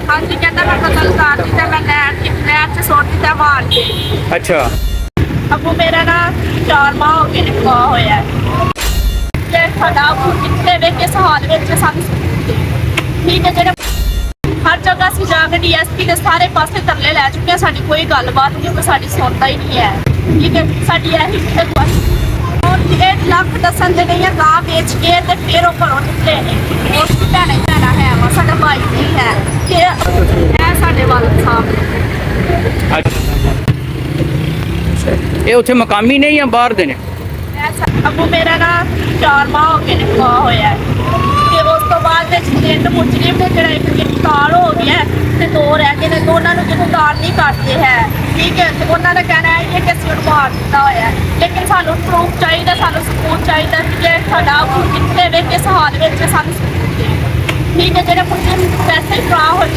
हाँ जी कहता मैं कतल कर दी मैं नहर च सुट दिता मार के। अच्छा अबू मेरा ना 4 माह हो गए निकाह होया ते साडा अबू कितने वे किस हाल विच सानू ठीक है जेह्ड़े हर जगह असीं जाके डीएसपी के सारे पासे तरले लै चुके हैं साडी कोई गलबात नहीं कोई साडी सुनता ही नहीं है ठीक है साडी यही और 1 लाख दसन दे नहीं है गां बेच के ते फिर वो घरों निकले ने और भैने भैना है वा साडा भाई नहीं है कि है साडे वाल साहब ਇਹ ਉੱਥੇ ਮਕਾਮੀ ਨੇ ਜਾਂ ਬਾਹਰ ਦੇ ਨੇ? अबू मेरा ना 4 माह हो गए निकाह होया ते उस तो बाद विच 3 मुजरिम ने जेह्ड़ा एक गिरफ्तार हो गया ते 2 रह गए ने दोनों नूं गिरफ्तार नहीं करते है ठीक है ते उन्हां दा कहना है कि असीं उन्हूं मार दित्ता होया लेकिन सानूं प्रूफ चाहिदा सानूं सबूत चाहिदा कि साडा अबू कित्थे वे किस हाल विच सानूं सबूत दे ठीक है जेह्ड़े मुजरिम पैसे फरार हो